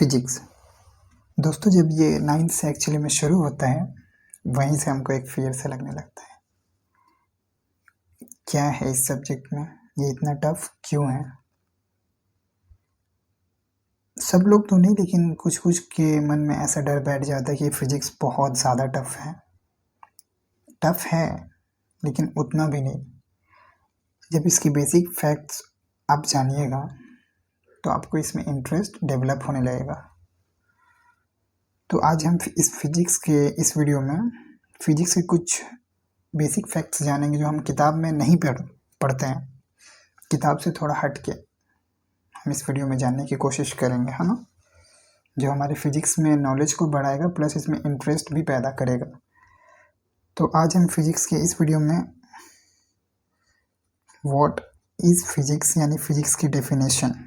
Physics. दोस्तों, जब ये 9th से एक्चुअली में शुरू होता है, वहीं से हमको एक फियर से लगने लगता है। क्या है इस सब्जेक्ट में, ये इतना टफ क्यों है? सब लोग तो नहीं, लेकिन कुछ कुछ के मन में ऐसा डर बैठ जाता है कि फिजिक्स बहुत ज़्यादा टफ है। टफ है, लेकिन उतना भी नहीं। जब इसकी बेसिक फैक्ट्स आप जानिएगा तो आपको इसमें इंटरेस्ट डेवलप होने लगेगा। तो आज हम इस फिजिक्स के इस वीडियो में फिजिक्स के कुछ बेसिक फैक्ट्स जानेंगे जो हम किताब में नहीं पढ़ते हैं। किताब से थोड़ा हट के हम इस वीडियो में जानने की कोशिश करेंगे, है ना, जो हमारे फिजिक्स में नॉलेज को बढ़ाएगा प्लस इसमें इंटरेस्ट भी पैदा करेगा। तो आज हम फिजिक्स के इस वीडियो में व्हाट इज फिजिक्स यानी फिजिक्स की डेफिनेशन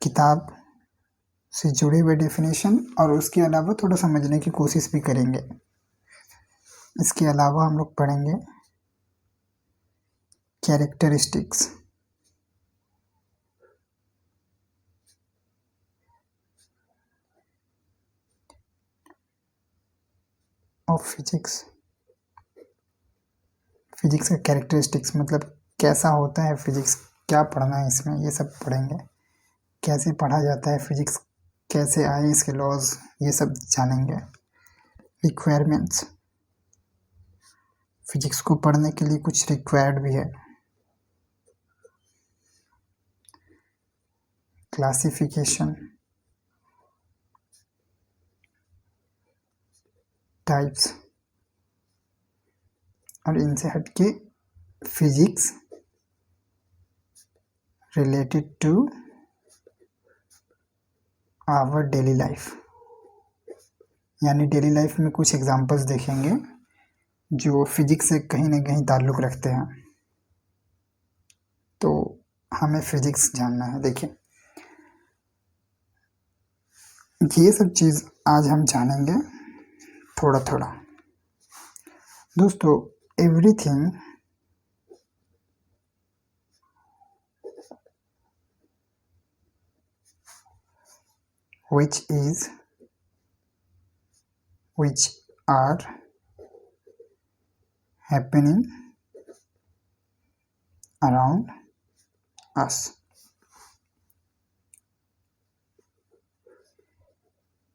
किताब से जुड़े हुए डेफिनेशन और उसके अलावा थोड़ा समझने की कोशिश भी करेंगे। इसके अलावा हम लोग पढ़ेंगे कैरेक्टरिस्टिक्स ऑफ फिजिक्स। फिजिक्स का कैरेक्टरिस्टिक्स मतलब कैसा होता है फिजिक्स, क्या पढ़ना है इसमें, ये सब पढ़ेंगे। कैसे पढ़ा जाता है फिजिक्स, कैसे आए इसके लॉज, ये सब जानेंगे। रिक्वायरमेंट्स, फिजिक्स को पढ़ने के लिए कुछ रिक्वायर्ड भी है। क्लासिफिकेशन, टाइप्स, और इनसे हटके physics related to our daily life, यानी डेली लाइफ में कुछ एग्जांपल्स देखेंगे जो फिजिक्स से कहीं ना कहीं ताल्लुक़ रखते हैं। तो हमें फिजिक्स जानना है। देखिए, ये सब चीज़ आज हम जानेंगे थोड़ा थोड़ा। दोस्तों, everything which are happening around us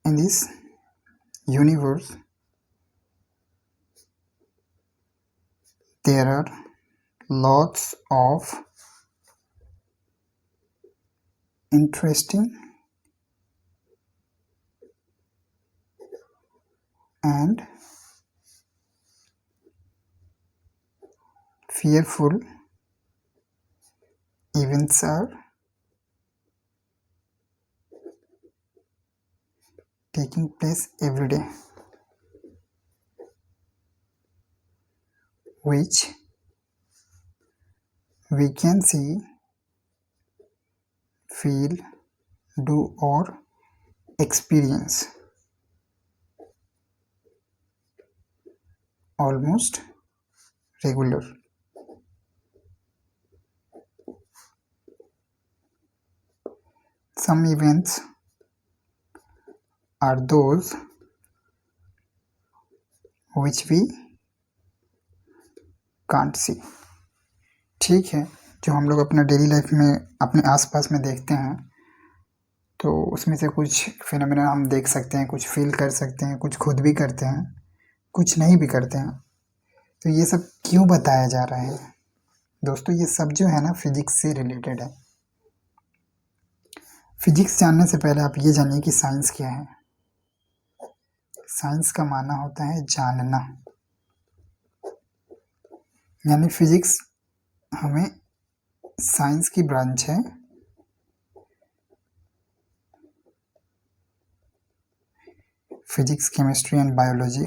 in this universe, there are lots of interesting and fearful events are taking place every day, which we can see, feel, do or experience almost regular. Some events are those which we can't see. ठीक है, जो हम लोग अपना daily life में अपने आसपास में देखते हैं, तो उसमें से कुछ फिनोमेना हम देख सकते हैं, कुछ फील कर सकते हैं, कुछ खुद भी करते हैं, कुछ नहीं भी करते हैं। तो ये सब क्यों बताया जा रहा है? दोस्तों, ये सब जो है ना फिजिक्स से रिलेटेड है। फिजिक्स जानने से पहले आप ये जानिए कि साइंस क्या है। साइंस का माना होता है जानना, यानी फिजिक्स हमें साइंस की ब्रांच है। Physics, chemistry and biology.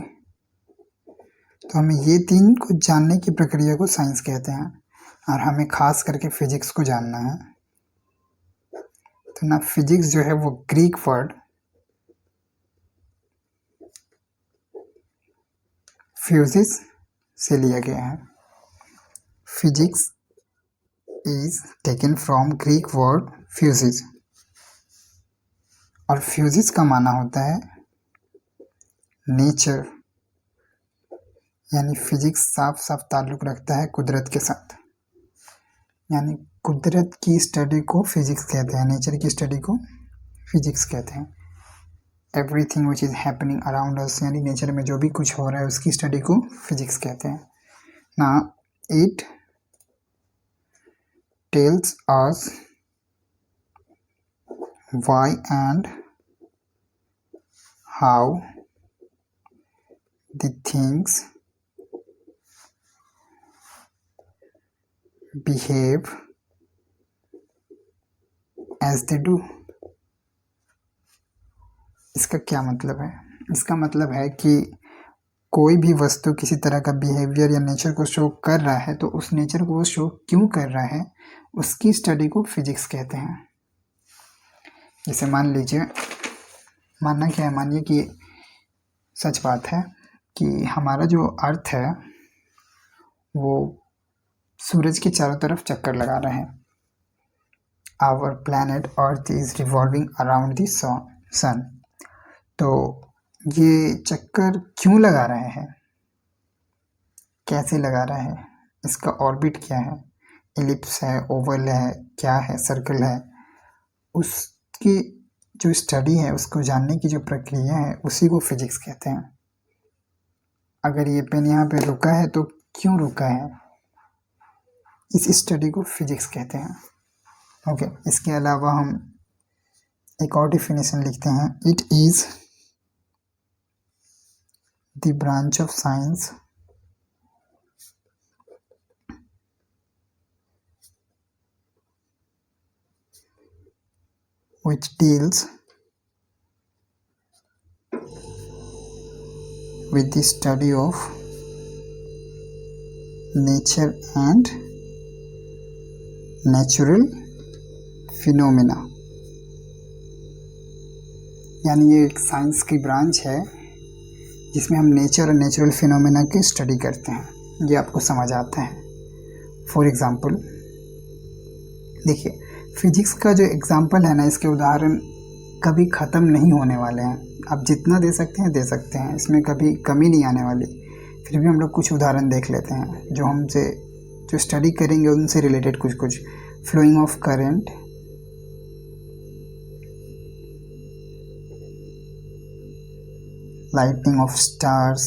तो हमें ये तीन को जानने की प्रक्रिया को साइंस कहते हैं, और हमें खास करके फिजिक्स को जानना है। तो ना, फिजिक्स जो है वो ग्रीक वर्ड फ्यूजिस से लिया गया है। Physics is taken from Greek word physis, और फिजिक्स का माना होता है नेचर, यानी फिजिक्स साफ साफ ताल्लुक़ रखता है कुदरत के साथ, यानी कुदरत की स्टडी को फिजिक्स कहते हैं, नेचर की स्टडी को फिजिक्स कहते हैं। Everything which is happening around us, यानी नेचर में जो भी कुछ हो रहा है उसकी स्टडी को फिजिक्स कहते हैं ना। It tells us why and how the things behave as they do। इसका क्या मतलब है? इसका मतलब है कि कोई भी वस्तु किसी तरह का बिहेवियर या नेचर को शो कर रहा है तो उस नेचर को वो शो क्यों कर रहा है उसकी स्टडी को फिजिक्स कहते हैं। जैसे मान लीजिए, मानना क्या है, मानिए कि सच बात है कि हमारा जो अर्थ है वो सूरज के चारों तरफ चक्कर लगा रहा है। Our planet earth is revolving around the sun. तो ये चक्कर क्यों लगा रहे हैं, कैसे लगा रहा है, इसका ऑर्बिट क्या है, एलिप्स है, ओवल है, क्या है, सर्कल है, उसकी जो स्टडी है, उसको जानने की जो प्रक्रिया है उसी को फिजिक्स कहते हैं। अगर ये पेन यहाँ पे रुका है तो क्यों रुका है, इस स्टडी को फिजिक्स कहते हैं। ओके, इसके अलावा हम एक और डिफिनेशन लिखते हैं। It is the branch of science which deals with the study of nature and natural phenomena। यानी ये एक साइंस की ब्रांच है जिसमें हम नेचर और नेचुरल फिनोमेना की स्टडी करते हैं। ये आपको समझ आता है। फॉर एग्ज़ाम्पल देखिए, फिजिक्स का जो एग्ज़ाम्पल है ना, इसके उदाहरण कभी ख़त्म नहीं होने वाले हैं। आप जितना दे सकते हैं दे सकते हैं, इसमें कभी कमी नहीं आने वाली। फिर भी हम लोग कुछ उदाहरण देख लेते हैं जो हमसे जो स्टडी करेंगे उनसे रिलेटेड कुछ flowing of current, lightning of stars,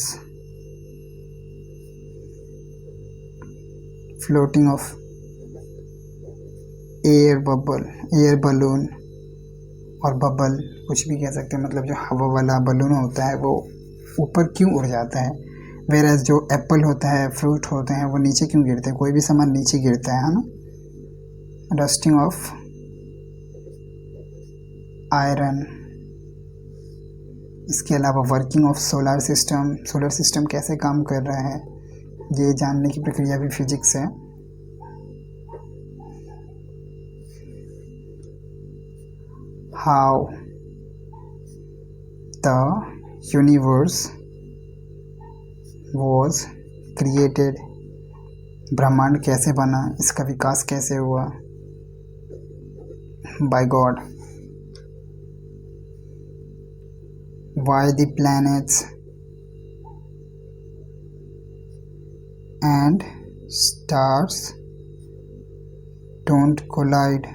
floating of air balloon और बबल, कुछ भी कह सकते हैं। मतलब जो हवा वाला बलून होता है वो ऊपर क्यों उड़ जाता है, वेराज जो एप्पल होता है, फ्रूट होते हैं, वो नीचे क्यों गिरते हैं, कोई भी सामान नीचे गिरता है ना। Rusting of iron. इसके अलावा वर्किंग ऑफ सोलर सिस्टम कैसे काम कर रहा है, ये जानने की प्रक्रिया भी फिजिक्स है। How the universe was created, ब्रह्मांड कैसे बना, इसका विकास कैसे हुआ, by God. Why the planets and stars don't collide.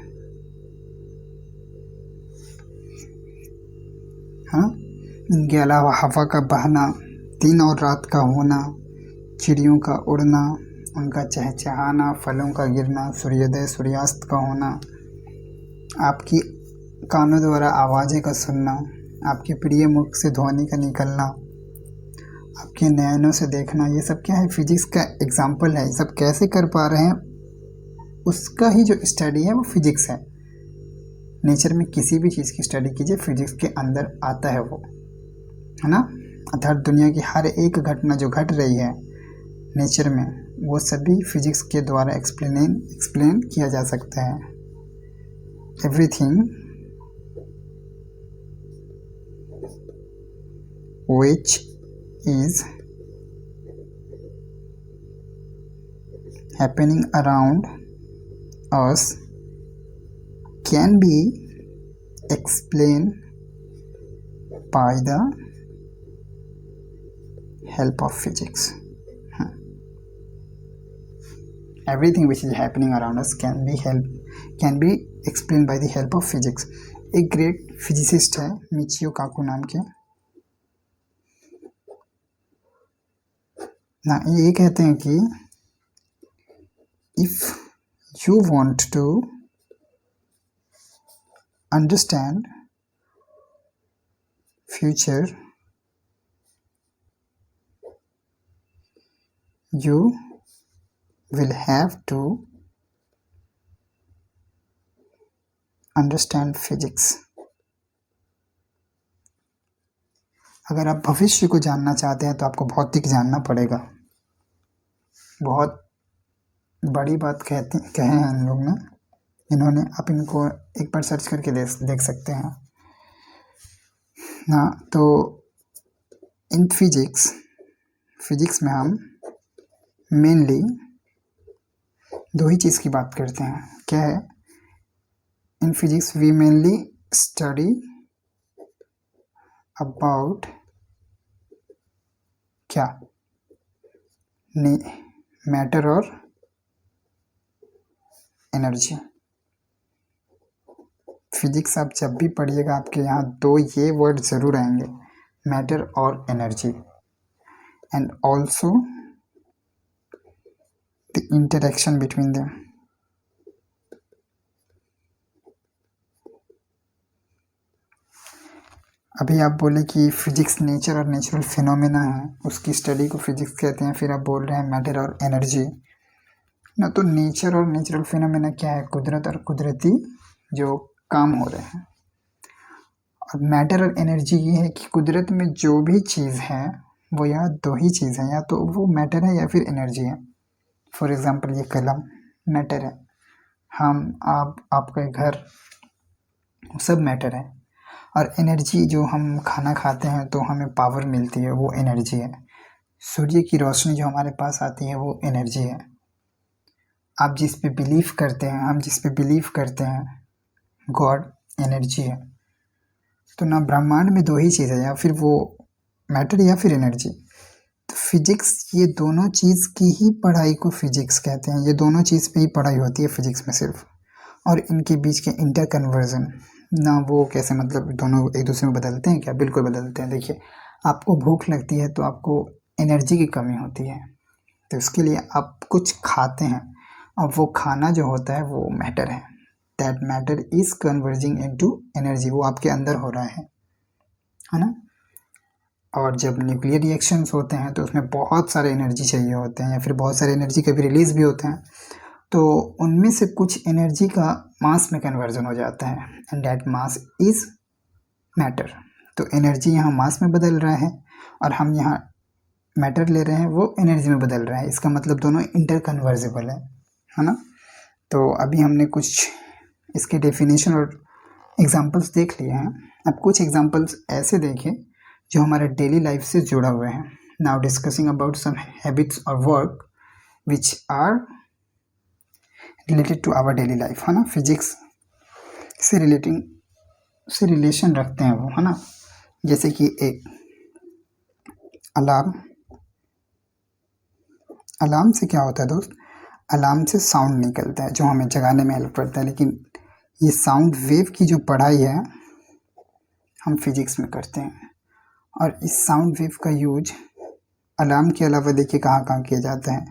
हाँ, इनके अलावा हवा का बहना, दिन और रात का होना, चिड़ियों का उड़ना, उनका चहचहाना, फलों का गिरना, सूर्योदय सूर्यास्त का होना, आपकी कानों द्वारा आवाज़ें का सुनना, आपके प्रिय मुख से ध्वनि का निकलना, आपके नयनों से देखना, ये सब क्या है, फिजिक्स का एग्जाम्पल है। ये सब कैसे कर पा रहे हैं उसका ही जो स्टडी है वो फिजिक्स है। नेचर में किसी भी चीज़ की स्टडी कीजिए, फिजिक्स के अंदर आता है वो, है ना। अर्थात दुनिया की हर एक घटना जो घट रही है नेचर में, वो सभी फिजिक्स के द्वारा एक्सप्लेन किया जा सकता है। Everything which is happening around us can be explained by the help of physics. Everything which is happening around us can be explained by the help of physics. एक ग्रेट फिजिसिस्ट है Michio काकू नाम के ना, ये कहते हैं कि if you want to understand future, you will have to understand physics. अगर आप भविष्य को जानना चाहते हैं तो आपको भौतिक जानना पड़ेगा। बहुत बड़ी बात कहे हैं इन लोग ने, इन्होंने, आप इनको एक बार सर्च करके देख सकते हैं ना। तो इन फिजिक्स में हम मेनली दो ही चीज़ की बात करते हैं। क्या है? In physics we mainly study about क्या? मैटर और एनर्जी। फिजिक्स आप जब भी पढ़िएगा आपके यहाँ दो ये वर्ड ज़रूर आएंगे, मैटर और energy, and also the interaction between them. अभी आप बोले कि फिजिक्स नेचर और नेचुरल फिनोमेना है, उसकी स्टडी को फिजिक्स कहते हैं, फिर आप बोल रहे हैं मैटर और एनर्जी ना। तो नेचर और नेचुरल फिनोमेना क्या है? कुदरत और कुदरती जो काम हो रहे हैं। और मैटर और एनर्जी ये है कि कुदरत में जो भी चीज़ है वो या दो ही चीज़ है, या तो वो मैटर है या फिर एनर्जी है। फॉर एग्ज़ाम्पल ये कलम मैटर है, हम आपका घर सब मैटर है। और एनर्जी जो हम खाना खाते हैं तो हमें पावर मिलती है, वो एनर्जी है। सूर्य की रोशनी जो हमारे पास आती है वो एनर्जी है। आप जिस पे बिलीव करते हैं, हम जिस पे बिलीव करते हैं, गॉड, एनर्जी है। तो ना ब्रह्मांड में दो ही चीज़ है, या फिर वो मैटर या फिर एनर्जी। तो फिजिक्स ये दोनों चीज़ की ही पढ़ाई को फिजिक्स कहते हैं। ये दोनों चीज़ पे ही पढ़ाई होती है फिजिक्स में सिर्फ, और इनके बीच के इंटर कन्वर्जन ना, वो कैसे, मतलब दोनों एक दूसरे में बदलते हैं क्या? बिल्कुल बदलते हैं। देखिए, आपको भूख लगती है तो आपको एनर्जी की कमी होती है, तो इसके लिए आप कुछ खाते हैं, और वो खाना जो होता है वो मैटर है। That matter is converging into energy, वो आपके अंदर हो रहा है ना। और जब न्यूक्लियर रिएक्शंस होते हैं तो उसमें बहुत सारे एनर्जी चाहिए होते हैं, या फिर बहुत सारे एनर्जी कभी रिलीज़ भी होते हैं, तो उनमें से कुछ एनर्जी का मास में कन्वर्जन हो जाता है, and that mass is matter. तो एनर्जी यहाँ मास में बदल रहा है और हम यहाँ मैटर ले रहे हैं, वो एनर्जी में बदल रहा है। इसका मतलब दोनों इंटर कन्वर्जेबल है ना। तो अभी हमने कुछ इसके डेफिनेशन और एग्जांपल्स देख लिए हैं। अब कुछ एग्जांपल्स ऐसे देखें जो हमारे डेली लाइफ से जुड़ा हुए हैं। Now discussing about some habits और work which are related to our daily life, है ना। फिजिक्स से रिलेशन रखते हैं वो, है ना। जैसे कि एक अलार्म से क्या होता है दोस्त? अलार्म से साउंड निकलता है जो हमें जगाने में हेल्प करता है, लेकिन ये साउंड वेव की जो पढ़ाई है हम फिजिक्स में करते हैं। और इस साउंड वेव का यूज अलार्म के अलावा देखिए कहाँ कहाँ किया जाता है।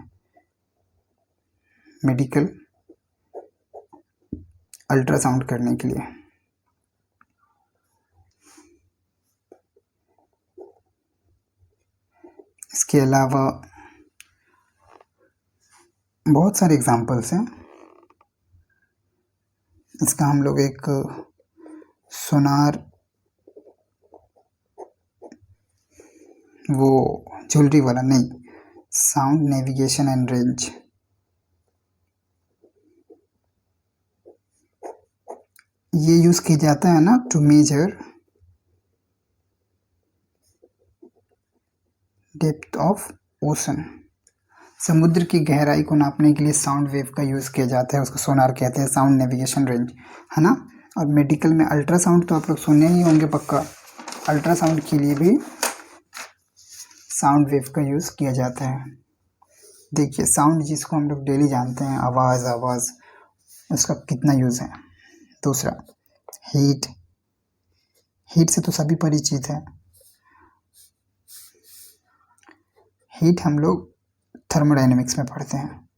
मेडिकल, अल्ट्रासाउंड करने के लिए, इसके अलावा बहुत सारे एग्जांपल्स हैं। इसका हम लोग एक सोनार, वो ज्वेलरी वाला नहीं, साउंड नेविगेशन एंड रेंज, ये यूज़ किया जाता है ना to measure depth of ocean. समुद्र की गहराई को नापने के लिए साउंड वेव का यूज़ किया जाता है, उसको सोनार कहते हैं, साउंड नेविगेशन रेंज, है ना। और मेडिकल में अल्ट्रासाउंड तो आप लोग सुने ही होंगे पक्का, अल्ट्रासाउंड के लिए भी साउंड वेव का यूज़ किया जाता है। देखिए साउंड जिसको हम लोग डेली जानते हैं, आवाज़ उसका कितना यूज़ है। दूसरा हीट से तो सभी परिचित हैं। हीट हम लोग थर्मोडायनेमिक्स में पढ़ते हैं।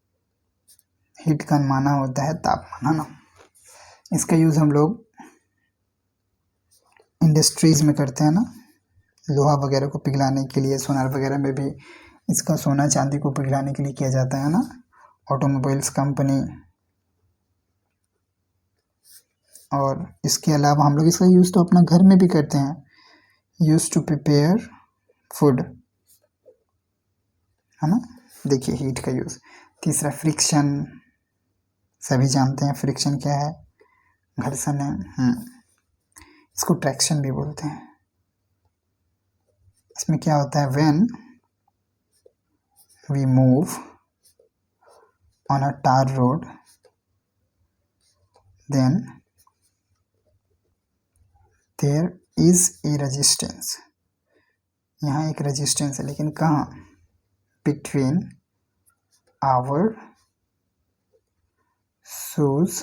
हीट का माना होता है तापमान, है ना। इसका यूज़ हम लोग इंडस्ट्रीज में करते हैं ना, लोहा वगैरह को पिघलाने के लिए। सोनार वगैरह में भी इसका सोना चांदी को पिघलाने के लिए किया जाता है ना, ऑटोमोबाइल्स कंपनी। और इसके अलावा हम लोग इसका यूज़ तो अपना घर में भी करते हैं, यूज़ टू प्रिपेयर फूड, है ना। देखिए हीट का यूज़। तीसरा फ्रिक्शन, सभी जानते हैं फ्रिक्शन क्या है, घर्षण है। इसको ट्रैक्शन भी बोलते हैं। इसमें क्या होता है, when we move on a tar road then there is a resistance. यहाँ एक रेजिस्टेंस है, लेकिन कहाँ, between our shoes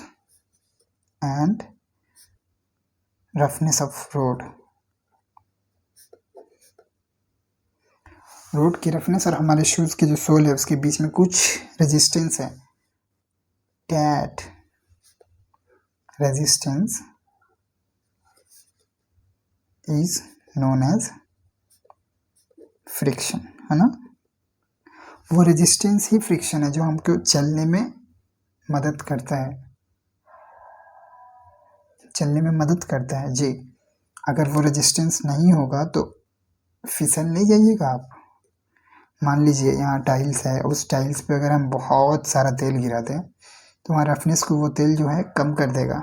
and roughness of road. Road की रफनेस और हमारे शूज़ के जो सोल है उसके बीच में कुछ रेजिस्टेंस है। That resistance is known as friction, है ना। वो रेजिस्टेंस ही फ्रिक्शन है जो हमको चलने में मदद करता है, जी। अगर वो रेजिस्टेंस नहीं होगा तो फिसल नहीं जाइएगा आप। मान लीजिए यहाँ टाइल्स है, उस टाइल्स पे अगर हम बहुत सारा तेल गिरा दें तो वहाँ रफनेस को वो तेल जो है कम कर देगा।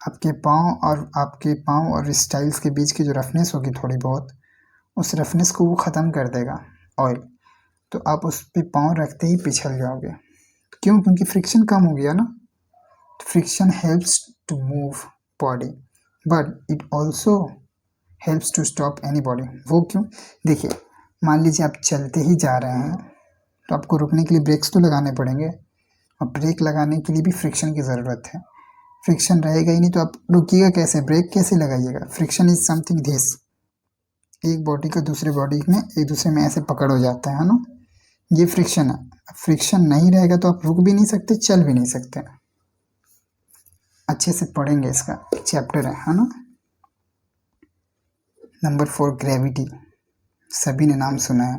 आपके पाँव और इस टाइल्स के बीच की जो रफनेस होगी थोड़ी बहुत, उस रफनेस को वो ख़त्म कर देगा ऑयल। तो आप उस पे पाँव रखते ही पिछल जाओगे। क्यों? क्योंकि फ्रिक्शन कम हो गया ना। Friction helps to move body but it also helps to stop any body. वो क्यों? देखिए मान लीजिए आप चलते ही जा रहे हैं तो आपको रुकने के लिए ब्रेक्स तो लगाने पड़ेंगे, और ब्रेक लगाने के लिए भी फ्रिक्शन की ज़रूरत है। फ्रिक्शन रहेगा ही नहीं तो आप रुकिएगा कैसे, ब्रेक कैसे लगाइएगा। फ्रिक्शन इज समथिंग दिस, एक बॉडी का दूसरे बॉडी में एक दूसरे में ऐसे पकड़ हो जाता है ना, ये फ्रिक्शन है। फ्रिक्शन नहीं रहेगा तो आप रुक भी नहीं सकते, चल भी नहीं सकते। अच्छे से पढ़ेंगे, इसका चैप्टर है ना। नंबर 4 ग्रेविटी, सभी ने नाम सुना है।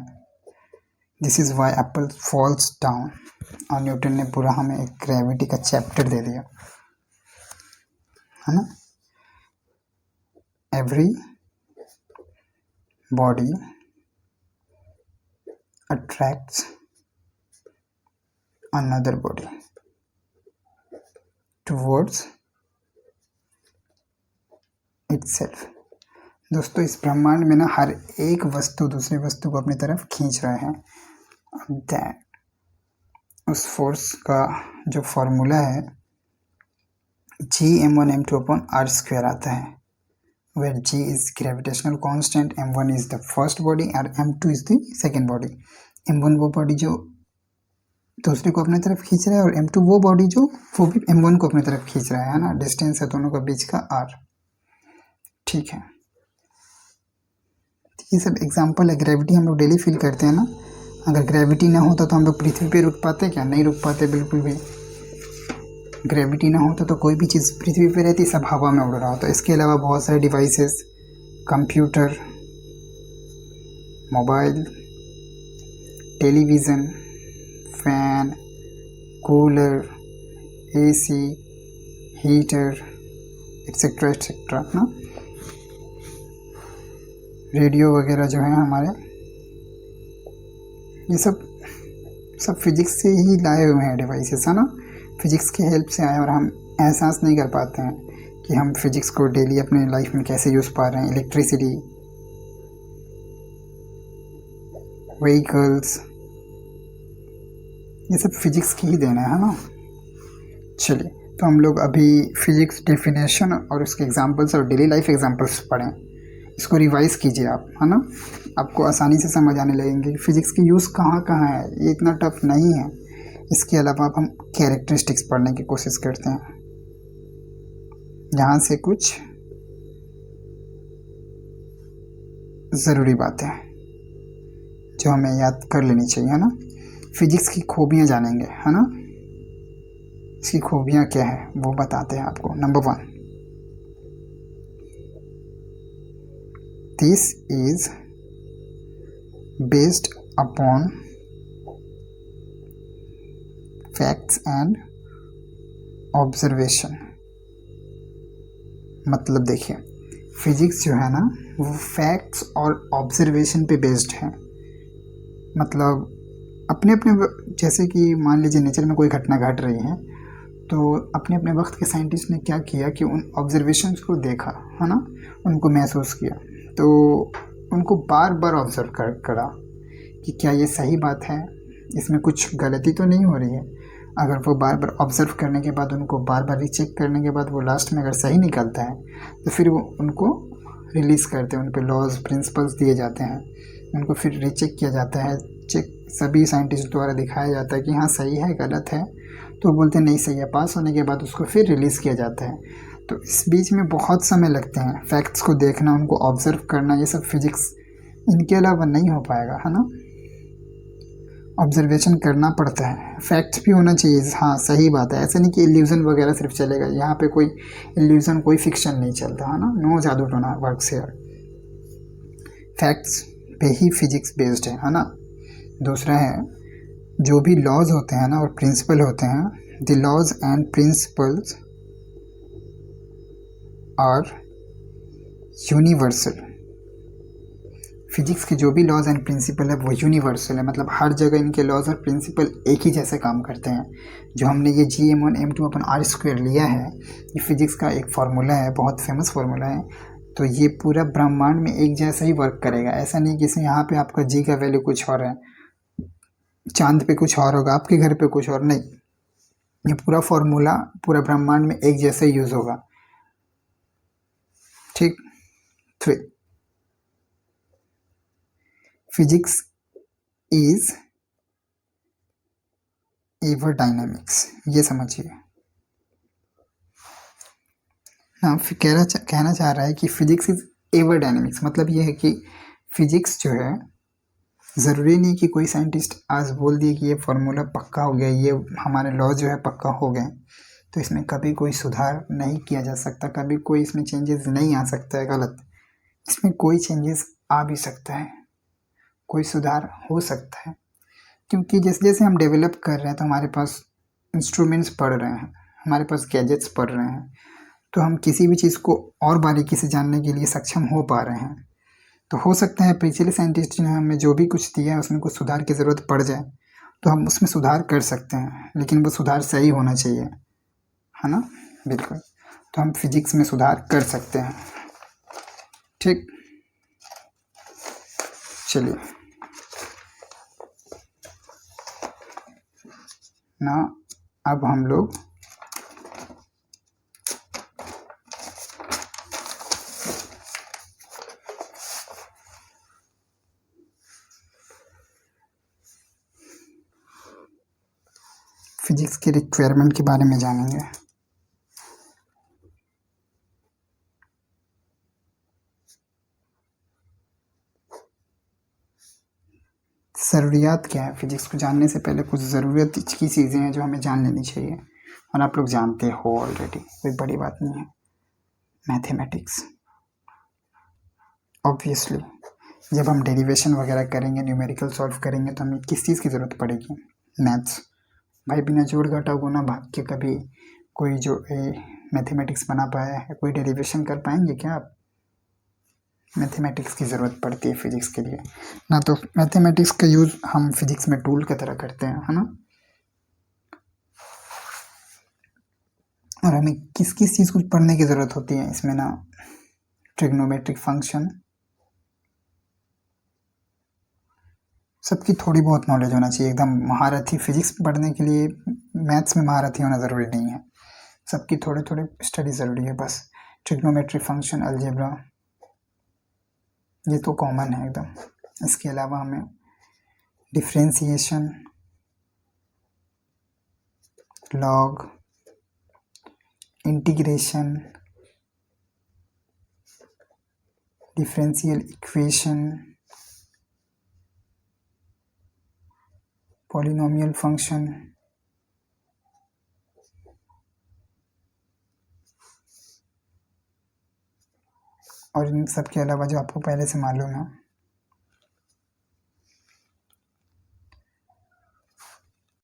This is why Apple falls down, और न्यूटन ने पूरा हमें एक ग्रेविटी का चैप्टर दे दिया, है ना। Every body attracts another body towards itself. दोस्तों इस ब्रह्मांड में ना हर एक वस्तु दूसरी वस्तु को अपनी तरफ खींच रहा है। दैट उस फोर्स का जो फॉर्मूला है G m1m2/r² आता है, where G is gravitational constant, m1 is the first body और m2 is the second body। m1 वो बॉडी जो दूसरे को अपनी तरफ खींच रहा है, और m2 वो बॉडी जो वो भी m1 को अपनी तरफ खींच रहा है ना। डिस्टेंस है दोनों के बीच का r, ठीक है। ये सब एग्जाम्पल है। ग्रेविटी हम लोग डेली फील करते हैं ना। अगर ग्रेविटी ना होता तो हम लोग पृथ्वी पे रुक पाते क्या? नहीं रुक पाते बिल्कुल भी। ग्रेविटी ना होता तो कोई भी चीज़ पृथ्वी पे रहती, सब हवा में उड़ रहा होता। इसके अलावा बहुत सारे devices, computer, mobile, television, fan, cooler, AC, heater etcetera etcetera ना, रेडियो वगैरह जो है हमारे, ये सब फिजिक्स से ही लाए हुए हैं डिवाइसेस, है ना। फिजिक्स की हेल्प से आए, और हम एहसास नहीं कर पाते हैं कि हम फिजिक्स को डेली अपने लाइफ में कैसे यूज़ पा रहे हैं। इलेक्ट्रिसिटी, व्हीकल्स, ये सब फिजिक्स की ही देना है ना। चलिए तो हम लोग अभी फिजिक्स डेफिनेशन और उसके एग्जांपल्स और डेली लाइफ एग्जांपल्स पढ़ें। इसको रिवाइज कीजिए आप, है ना, आपको आसानी से समझ आने लगेंगे कि फिजिक्स की यूज़ कहाँ कहाँ है, ये इतना टफ नहीं है। इसके अलावा अब हम कैरेक्टरिस्टिक्स पढ़ने की कोशिश करते हैं, यहाँ से कुछ ज़रूरी बातें जो हमें याद कर लेनी चाहिए, है ना। फिजिक्स की खूबियाँ जानेंगे, है ना, इसकी खूबियाँ क्या है वो बताते हैं आपको। Number 1, this is based upon facts and observation. मतलब देखिए, फिजिक्स जो है ना वो फैक्ट्स और ऑब्जर्वेशन पे बेस्ड है। मतलब अपने अपने जैसे कि मान लीजिए नेचर में कोई घटना घट रही है, तो अपने अपने वक्त के साइंटिस्ट ने क्या किया कि उन ऑब्जर्वेशंस को देखा, है ना, उनको महसूस किया, तो उनको बार बार ऑब्जर्व करा कि क्या ये सही बात है, इसमें कुछ गलती तो नहीं हो रही है। अगर वो बार बार ऑब्जर्व करने के बाद, उनको बार बार रीचेक करने के बाद वो लास्ट में अगर सही निकलता है तो फिर वो उनको रिलीज़ करते हैं, उन पर लॉज प्रिंसिपल्स दिए जाते हैं, उनको फिर रीचेक किया जाता है, चेक सभी साइंटिस्ट द्वारा दिखाया जाता है कि हाँ सही है गलत है, तो बोलते हैं नहीं सही है, पास होने के बाद उसको फिर रिलीज़ किया जाता है। तो इस बीच में बहुत समय लगते हैं, फैक्ट्स को देखना, उनको ऑब्जर्व करना, ये सब फिजिक्स इनके अलावा नहीं हो पाएगा, है ना। ऑब्जर्वेशन करना पड़ता है, फैक्ट्स भी होना चाहिए, हाँ सही बात है, ऐसा नहीं कि इल्यूज़न वगैरह सिर्फ चलेगा, यहाँ पे कोई इल्यूज़न कोई फिक्शन नहीं चलता, है ना, नो जादू टोना वर्क्स हियर, फैक्ट्स पे ही फिजिक्स बेस्ड है ना। दूसरा है, जो भी लॉज होते हैं ना और प्रिंसिपल होते हैं, the laws and principles are universal. Physics के जो भी लॉज एंड प्रिंसिपल है वो यूनिवर्सल है, मतलब हर जगह इनके लॉज और प्रिंसिपल एक ही जैसे काम करते हैं। जो हमने ये Gm1m2/r² लिया है, ये फिजिक्स का एक फार्मूला है, बहुत फेमस फार्मूला है, तो ये पूरा ब्रह्मांड में एक जैसा ही वर्क करेगा। ऐसा नहीं कि इसमें यहाँ पे आपका जी का वैल्यू कुछ और है, चांद पे कुछ और होगा, आपके घर पे कुछ और, नहीं, ये पूरा फार्मूला पूरा ब्रह्मांड में एक जैसे यूज़ होगा, ठीक। 3, फिजिक्स इज एवर डायनामिक्स, ये समझिए ना। फिर कहना चाह रहा है कि फिजिक्स इज एवर डायनामिक्स, मतलब ये है कि फिजिक्स जो है, ज़रूरी नहीं कि कोई साइंटिस्ट आज बोल दिए कि ये फार्मूला पक्का हो गया, ये हमारे लॉ जो है पक्का हो गए, तो इसमें कभी कोई सुधार नहीं किया जा सकता, कभी कोई इसमें चेंजेस नहीं आ सकता है, गलत। इसमें कोई चेंजेस आ भी सकता है, कोई सुधार हो सकता है, क्योंकि जैसे जैसे हम डेवलप कर रहे हैं तो हमारे पास इंस्ट्रूमेंट्स बढ़ रहे हैं, हमारे पास गैजेट्स बढ़ रहे हैं, तो हम किसी भी चीज़ को और बारीकी से जानने के लिए सक्षम हो पा रहे हैं। तो हो सकता है पिछले साइंटिस्ट ने हमें जो भी कुछ दिया है उसमें कुछ सुधार की ज़रूरत पड़ जाए, तो हम उसमें सुधार कर सकते हैं, लेकिन वो सुधार सही होना चाहिए, है ना, बिल्कुल। तो हम फिजिक्स में सुधार कर सकते हैं, ठीक। चलिए ना, अब हम लोग फिजिक्स के रिक्वायरमेंट के बारे में जानेंगे। ज़रूरियात क्या है, फिजिक्स को जानने से पहले कुछ ज़रूरत की चीज़ें हैं जो हमें जान लेनी चाहिए, और आप लोग जानते हो ऑलरेडी, कोई बड़ी बात नहीं है। मैथमेटिक्स, ऑब्वियसली जब हम डेरिवेशन वगैरह करेंगे, न्यूमेरिकल सॉल्व करेंगे, तो हमें किस चीज़ की ज़रूरत पड़ेगी, मैथ्स। भाई बिना जोड़ घटा गुना भाग के कभी कोई जो मैथमेटिक्स बना पाया है, कोई डेरिवेशन कर पाएंगे क्या आप। मैथमेटिक्स की ज़रूरत पड़ती है फिजिक्स के लिए ना, तो मैथमेटिक्स का यूज़ हम फिजिक्स में टूल की तरह करते हैं, है ना। और हमें किस किस चीज़ को पढ़ने की ज़रूरत होती है इसमें ना, ट्रिग्नोमेट्रिक फंक्शन, सबकी थोड़ी बहुत नॉलेज होना चाहिए, एकदम महारथी फिजिक्स पढ़ने के लिए मैथ्स में महारथी होना ज़रूरी नहीं है, सबकी थोड़े थोड़े स्टडी ज़रूरी है बस। ट्रिग्नोमेट्रिक फंक्शन, अलजेब्रा, ये तो कॉमन है एकदम। इसके अलावा हमें differentiation, log, integration, differential equation, polynomial function और इन सब के अलावा जो आपको पहले से मालूम है